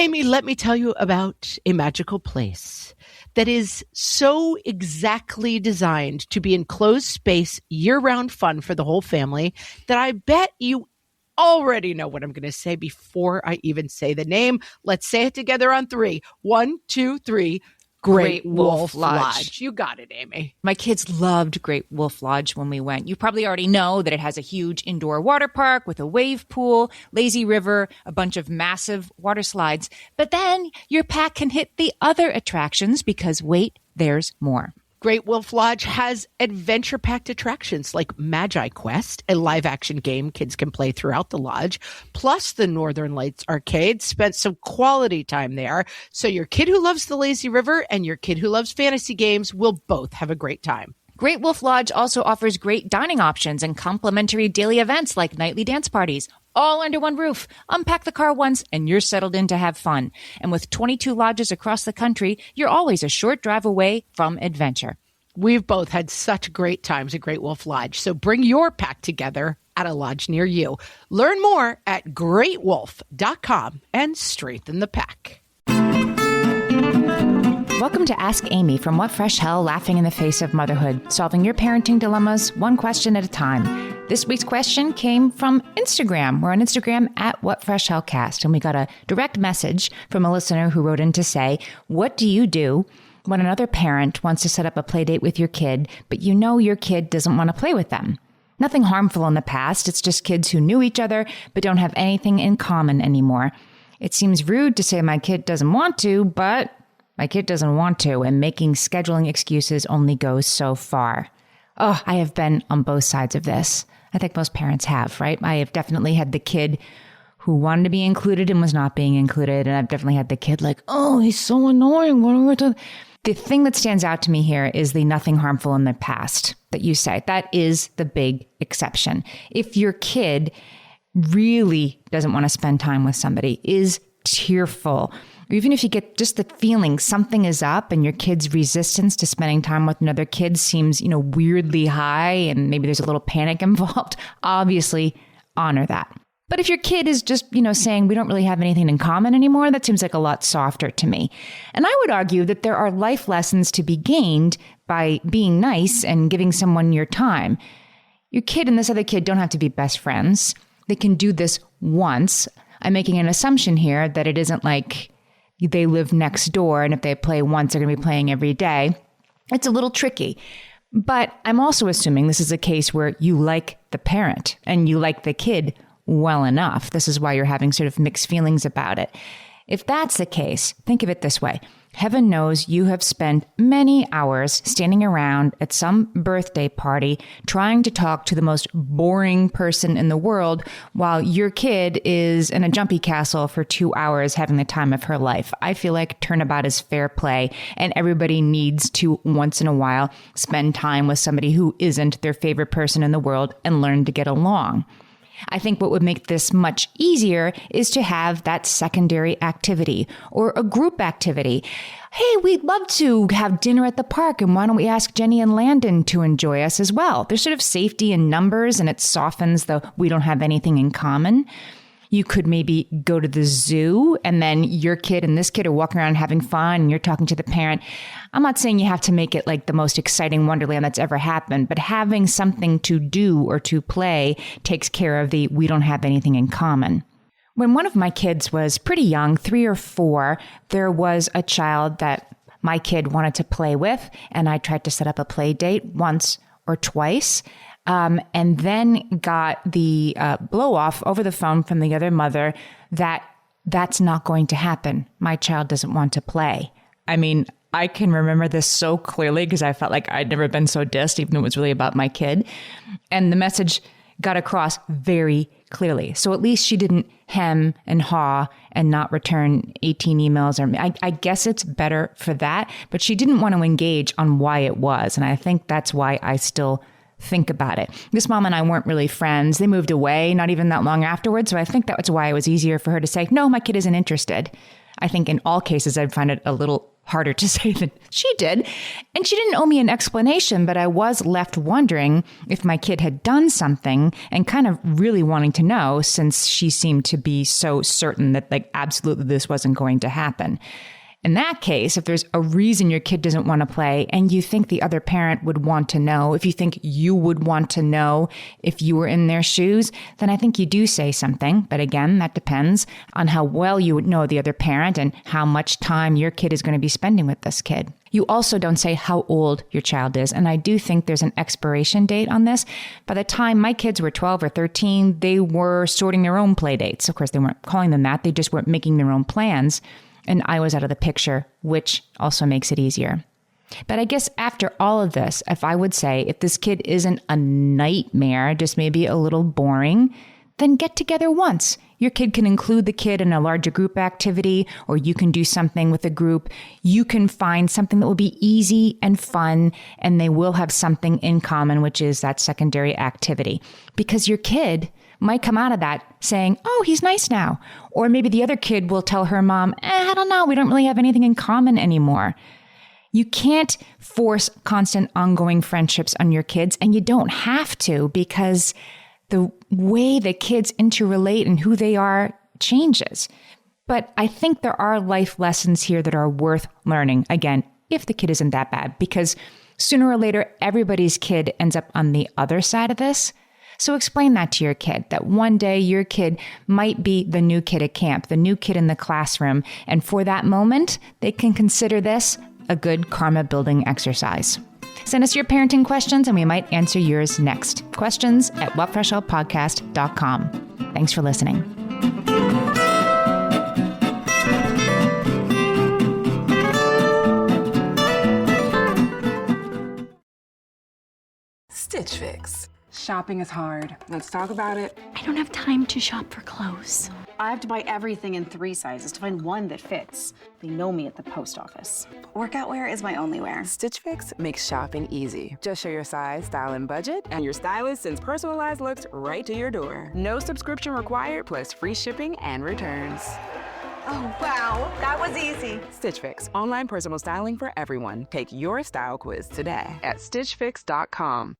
Amy, let me tell you about a magical place that is so exactly designed to be enclosed space, year-round fun for the whole family that I bet you already know what I'm going to say before I even say the name. Let's say it together on three. 1, 2, 3. Great Wolf Lodge. You got it, Amy. My kids loved Great Wolf Lodge when we went. You probably already know that it has a huge indoor water park with a wave pool, lazy river, a bunch of massive water slides. But then your pack can hit the other attractions because, wait, there's more. Great Wolf Lodge has adventure-packed attractions like Magi Quest, a live-action game kids can play throughout the lodge, plus the Northern Lights Arcade. Spent some quality time there, so your kid who loves the lazy river and your kid who loves fantasy games will both have a great time. Great Wolf Lodge also offers great dining options and complimentary daily events like nightly dance parties, all under one roof. Unpack the car once and you're settled in to have fun. And with 22 lodges across the country, you're always a short drive away from adventure. We've both had such great times at Great Wolf Lodge, so bring your pack together at a lodge near you. Learn more at greatwolf.com and strengthen the pack. Welcome to Ask Amy from What Fresh Hell, laughing in the face of motherhood, solving your parenting dilemmas one question at a time. This week's question came from Instagram. We're on Instagram at What Fresh Hellcast, and we got a direct message from a listener who wrote in to say, what do you do when another parent wants to set up a play date with your kid, but you know your kid doesn't want to play with them? Nothing harmful in the past. It's just kids who knew each other but don't have anything in common anymore. It seems rude to say my kid doesn't want to, but my kid doesn't want to, and making scheduling excuses only goes so far. Oh, I have been on both sides of this. I think most parents have, right? I have definitely had the kid who wanted to be included and was not being included. And I've definitely had the kid like, oh, he's so annoying. What are we doing? The thing that stands out to me here is the nothing harmful in the past that you say. That is the big exception. If your kid really doesn't want to spend time with somebody, is tearful, or even if you get just the feeling something is up and your kid's resistance to spending time with another kid seems, weirdly high and maybe there's a little panic involved, obviously honor that. But if your kid is just, saying we don't really have anything in common anymore, that seems like a lot softer to me. And I would argue that there are life lessons to be gained by being nice and giving someone your time. Your kid and this other kid don't have to be best friends. They can do this once. I'm making an assumption here that it isn't like they live next door and if they play once, they're going to be playing every day. It's a little tricky. But I'm also assuming this is a case where you like the parent and you like the kid well enough. This is why you're having sort of mixed feelings about it. If that's the case, think of it this way. Heaven knows you have spent many hours standing around at some birthday party trying to talk to the most boring person in the world while your kid is in a jumpy castle for 2 hours having the time of her life. I feel like turnabout is fair play, and everybody needs to once in a while spend time with somebody who isn't their favorite person in the world and learn to get along. I think what would make this much easier is to have that secondary activity or a group activity. Hey, we'd love to have dinner at the park, and why don't we ask Jenny and Landon to enjoy us as well? There's sort of safety in numbers, and it softens the we don't have anything in common. You could maybe go to the zoo, and then your kid and this kid are walking around having fun, and you're talking to the parent. I'm not saying you have to make it like the most exciting wonderland that's ever happened, but having something to do or to play takes care of the we don't have anything in common. When one of my kids was pretty young, 3 or 4, there was a child that my kid wanted to play with, and I tried to set up a play date once or twice. And then got the blow off over the phone from the other mother that that's not going to happen. My child doesn't want to play. I mean, I can remember this so clearly because I felt like I'd never been so dissed, even though it was really about my kid. And the message got across very clearly. So at least she didn't hem and haw and not return 18 emails. I guess it's better for that, but she didn't want to engage on why it was. And I think that's why I still think about it. This mom and I weren't really friends. They moved away not even that long afterwards. So I think that was why it was easier for her to say, no, my kid isn't interested. I think in all cases, I'd find it a little harder to say than she did. And she didn't owe me an explanation, but I was left wondering if my kid had done something and kind of really wanting to know, since she seemed to be so certain that like absolutely this wasn't going to happen. In that case, if there's a reason your kid doesn't want to play and you think the other parent would want to know, if you think you would want to know if you were in their shoes, then I think you do say something. But again, that depends on how well you would know the other parent and how much time your kid is going to be spending with this kid. You also don't say how old your child is. And I do think there's an expiration date on this. By the time my kids were 12 or 13, they were sorting their own play dates. Of course, they weren't calling them that. They just weren't making their own plans. And I was out of the picture, which also makes it easier. But I guess after all of this, if I would say, if this kid isn't a nightmare, just maybe a little boring, then get together once. Your kid can include the kid in a larger group activity, or you can do something with a group. You can find something that will be easy and fun, and they will have something in common, which is that secondary activity. Because your kid might come out of that saying, oh, he's nice now. Or maybe the other kid will tell her mom, I don't know, we don't really have anything in common anymore. You can't force constant ongoing friendships on your kids, and you don't have to, because the way that kids interrelate and who they are changes. But I think there are life lessons here that are worth learning, again, if the kid isn't that bad, because sooner or later, everybody's kid ends up on the other side of this. So explain that to your kid, that one day your kid might be the new kid at camp, the new kid in the classroom. And for that moment, they can consider this a good karma building exercise. Send us your parenting questions and we might answer yours next. Questions at whatfreshhellpodcast.com. Thanks for listening. Stitch Fix. Shopping is hard. Let's talk about it. I don't have time to shop for clothes. I have to buy everything in 3 sizes to find one that fits. They know me at the post office. Workout wear is my only wear. Stitch Fix makes shopping easy. Just show your size, style, and budget, and your stylist sends personalized looks right to your door. No subscription required, plus free shipping and returns. Oh, wow. That was easy. Stitch Fix. Online personal styling for everyone. Take your style quiz today at stitchfix.com.